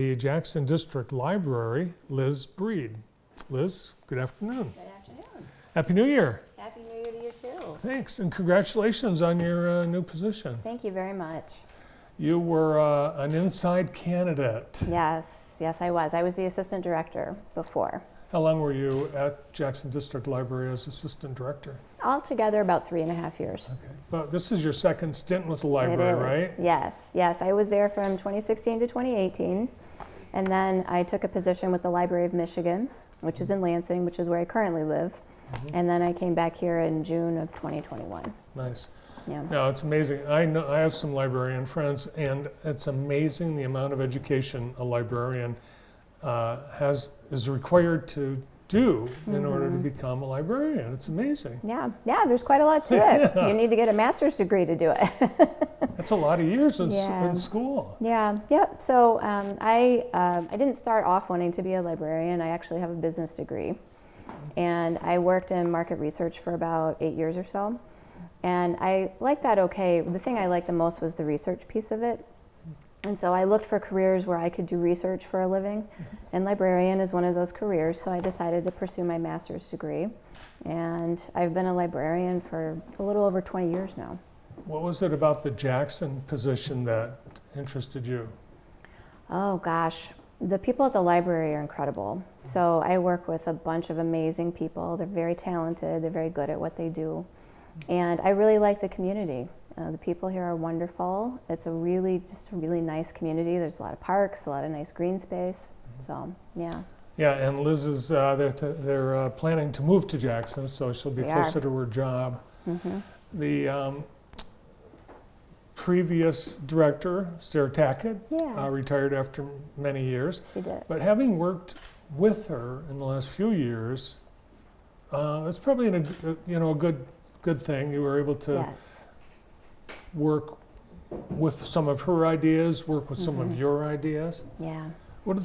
The Jackson District Library, Liz Breed. Liz, good afternoon. Good afternoon. Happy New Year. Happy New Year to you too. Thanks, and congratulations on your new position. Thank you very much. You were an inside candidate. Yes, I was. I was the assistant director before. How long were you at Jackson District Library as assistant director? Altogether about 3.5 years. Okay, but this is your second stint with the library, right? Yes. I was there from 2016 to 2018. And then I took a position with the Library of Michigan, which is in Lansing, which is where I currently live. And then I came back here in June of 2021. Nice. Yeah. No, it's amazing. I know I have some librarian friends, and it's amazing the amount of education a librarian is required to do in order to become a librarian. It's amazing. Yeah, there's quite a lot to it. You need to get a master's degree to do it. That's a lot of years in school. Yep. So I didn't start off wanting to be a librarian. I actually have a business degree. And I worked in market research for about 8 years or so. And I liked that okay. The thing I liked the most was the research piece of it. And so I looked for careers where I could do research for a living. And librarian is one of those careers. So I decided to pursue my master's degree. And I've been a librarian for a little over 20 years now. What was it about the Jackson position that interested you? Oh gosh, the people at the library are incredible. So I work with a bunch of amazing people. They're very talented, they're very good at what they do. And I really like the community. The people here are wonderful. It's a really nice community. There's a lot of parks, a lot of nice green space. So, yeah. Yeah, and Liz is, they're planning to move to Jackson, so she'll be closer to her job. The previous director, Sarah Tackett, retired after many years. She did. But having worked with her in the last few years, that's probably a good thing. You were able to work with some of her ideas, work with some of your ideas. Yeah. What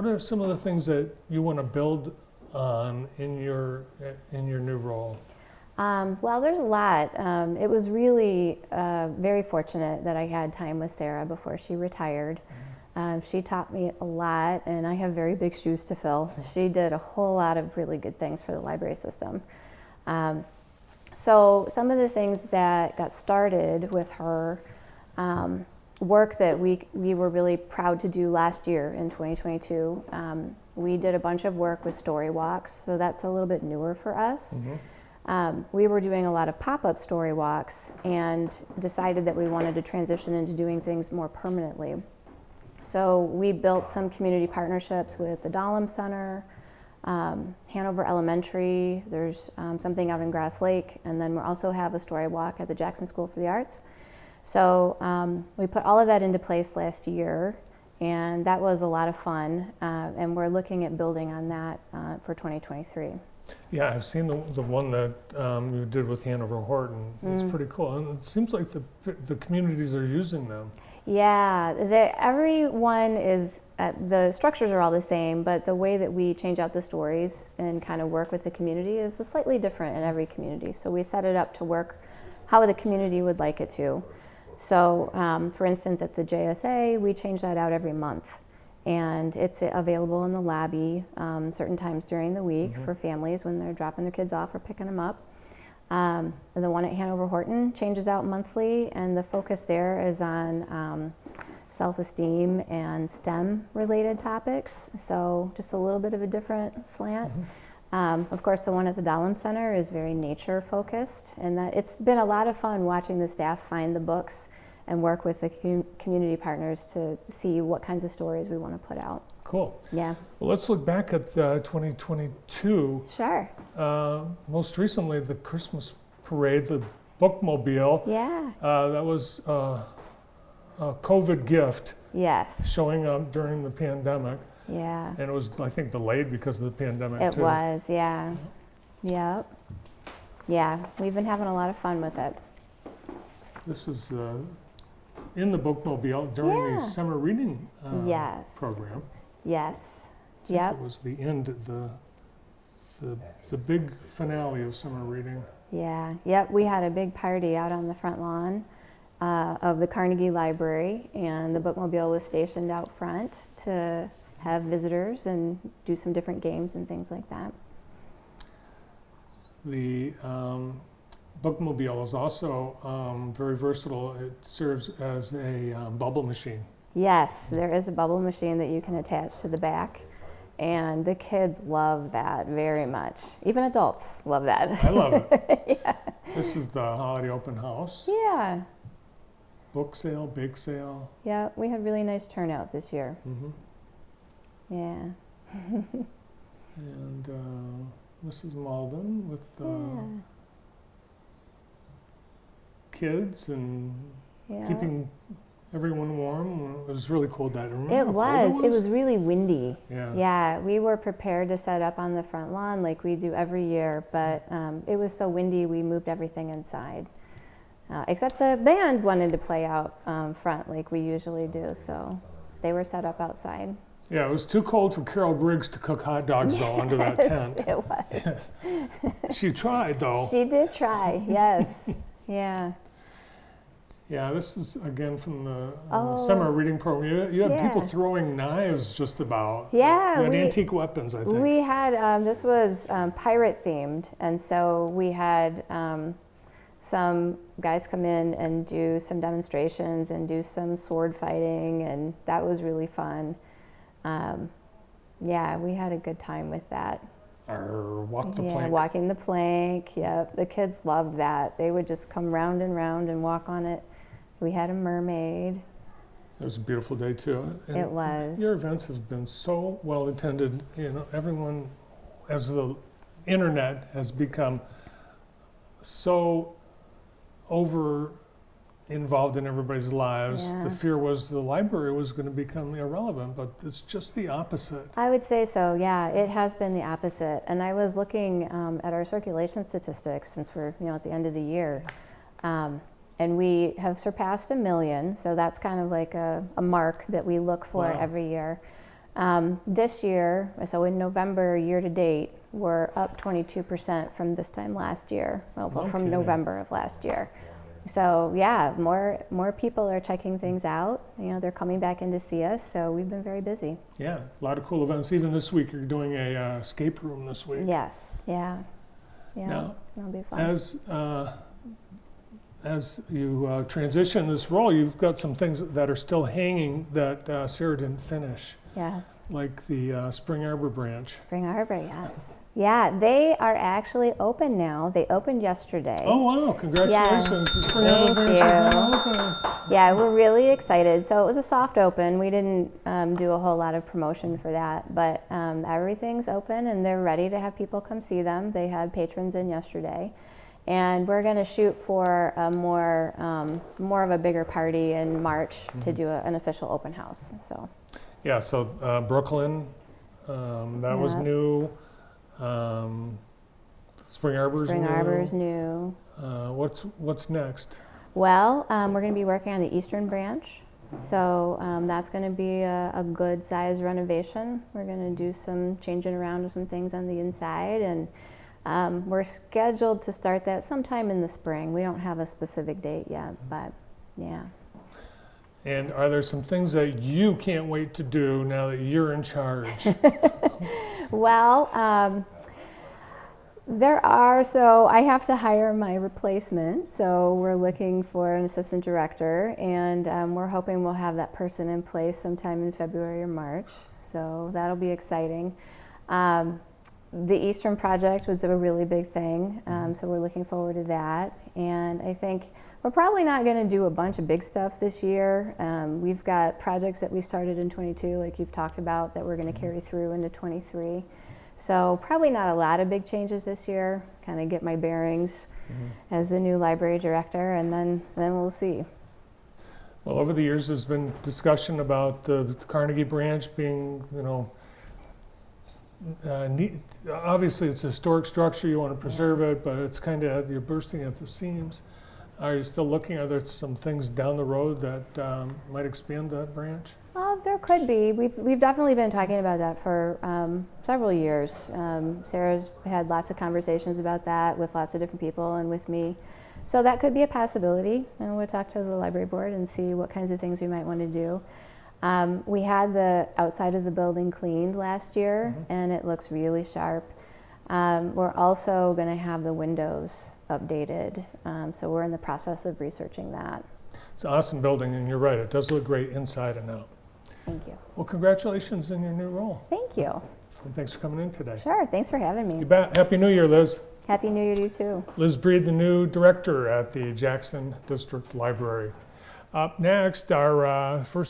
are some of the things that you want to build on in your new role? Well, there's a lot. It was really very fortunate that I had time with Sarah before she retired. She taught me a lot, and I have very big shoes to fill. She did a whole lot of really good things for the library system. So some of the things that got started with her, work that we were really proud to do last year in 2022, we did a bunch of work with story walks, so that's a little bit newer for us. We were doing a lot of pop-up story walks and decided that we wanted to transition into doing things more permanently. So we built some community partnerships with the Dahlem Center, Hanover Elementary, there's something out in Grass Lake, and then we also have a story walk at the Jackson School for the Arts. So we put all of that into place last year, and that was a lot of fun, and we're looking at building on that for 2023. Yeah, I've seen the one that you did with Hanover Horton. It's pretty cool, and it seems like the communities are using them. Yeah, everyone is, the structures are all the same, but the way that we change out the stories and kind of work with the community is slightly different in every community. So we set it up to work how the community would like it to. So for instance, at the JSA, we change that out every month. And it's available in the lobby certain times during the week for families when they're dropping their kids off or picking them up. The one at Hanover Horton changes out monthly, and the focus there is on self-esteem and STEM related topics. So just a little bit of a different slant. Of course, the one at the Dahlem Center is very nature focused, and it's been a lot of fun watching the staff find the books and work with the community partners to see what kinds of stories we want to put out. Cool. Yeah. Well, let's look back at 2022. Sure. Most recently, the Christmas parade, the bookmobile. Yeah. That was a COVID gift. Yes. Showing up during the pandemic. Yeah. And it was, I think, delayed because of the pandemic too. It was, yeah. Yep. Yeah, we've been having a lot of fun with it. This is in the bookmobile during the summer reading program. Yes. I think it was the end, the big finale of summer reading. Yeah. Yep. We had a big party out on the front lawn, of the Carnegie Library, and the bookmobile was stationed out front to have visitors and do some different games and things like that. The bookmobile is also very versatile. It serves as a bubble machine. Yes, there is a bubble machine that you can attach to the back, and the kids love that very much. Even adults love that. I love it. Yeah. This is the holiday open house. Yeah. Book sale, bake sale. Yeah, we had really nice turnout this year. Mm-hmm. Yeah. And Mrs. Malden with Yeah. kids and Yeah. keeping everyone warm. It was really cold that. Remember It how was. cold It was really windy. Yeah. Yeah, we were prepared to set up on the front lawn like we do every year, but it was so windy we moved everything inside. Except the band wanted to play out front like we usually do, so they were set up outside. Yeah, it was too cold for Carol Briggs to cook hot dogs though under that tent. It was. Yes. She tried though. She did try, yes. Yeah. Yeah, this is again from the Oh. summer reading program. You had people Yeah. throwing knives just about. Yeah, You had we- antique weapons, I think. We had, this was pirate themed, and so we had some guys come in and do some demonstrations and do some sword fighting, and that was really fun. Yeah, we had a good time with that. Or walk the Yeah, plank. walking the plank, yep. The kids loved that. They would just come round and round and walk on it. We had a mermaid. It was a beautiful day too. And It was. Your events have been so well attended. You know, everyone, as the internet has become so over involved in everybody's lives, Yeah. the fear was the library was going to become irrelevant, but it's just the opposite. I would say so, yeah. It has been the opposite. And I was looking at our circulation statistics since we're at the end of the year. And we have surpassed 1 million, so that's kind of like a mark that we look for Wow. every year. This year, so in November year to date, we're up 22% from this time last year, No from kidding. November of last year. So yeah, more people are checking things out. They're coming back in to see us, so we've been very busy. Yeah, a lot of cool events. Even this week, you're doing a escape room this week. Yes, yeah. Now, It'll be fun. As you transition this role, you've got some things that are still hanging that Sarah didn't finish, Yeah. like the Spring Arbor branch. Spring Arbor, yes. Yeah, they are actually open now. They opened yesterday. Oh wow! Congratulations, the Spring Arbor Thank branch is now open. Yeah, we're really excited. So it was a soft open. We didn't do a whole lot of promotion for that, but everything's open and they're ready to have people come see them. They had patrons in yesterday. And we're going to shoot for a more of a bigger party in March to do an official open house. So Yeah, so Brooklyn, that was Yeah. new. Spring Arbor's Spring new. Arbor's new. What's next? Well, we're going to be working on the eastern branch. So that's going to be a good size renovation. We're going to do some changing around of some things on the inside, and we're scheduled to start that sometime in the spring. We don't have a specific date yet, but yeah. And are there some things that you can't wait to do now that you're in charge? Well, there are, so I have to hire my replacement. So we're looking for an assistant director, and we're hoping we'll have that person in place sometime in February or March. So that'll be exciting. The Eastern project was a really big thing, so we're looking forward to that. And I think we're probably not going to do a bunch of big stuff this year. We've got projects that we started in 22, like you've talked about, that we're going to carry through into 23. So probably not a lot of big changes this year, kind of get my bearings as the new library director, and then we'll see. Well, over the years, there's been discussion about the Carnegie branch being, neat. Obviously it's a historic structure, you want to preserve it, but it's kind of, you're bursting at the seams. Are you still looking, are there some things down the road that might expand that branch? Well, there could be. We've definitely been talking about that for several years. Sarah's had lots of conversations about that with lots of different people and with me. So that could be a possibility, and we'll talk to the library board and see what kinds of things we might want to do. We had the outside of the building cleaned last year, and it looks really sharp. We're also going to have the windows updated, so we're in the process of researching that. It's an awesome building, and you're right, it does look great inside and out. Thank you. Well, congratulations in your new role, Thank you. and thanks for coming in today. Sure, thanks for having You me. bet. Happy New Year, Liz. Happy New Year to you too. Liz Breed, the new director at the Jackson District Library. Up next, our first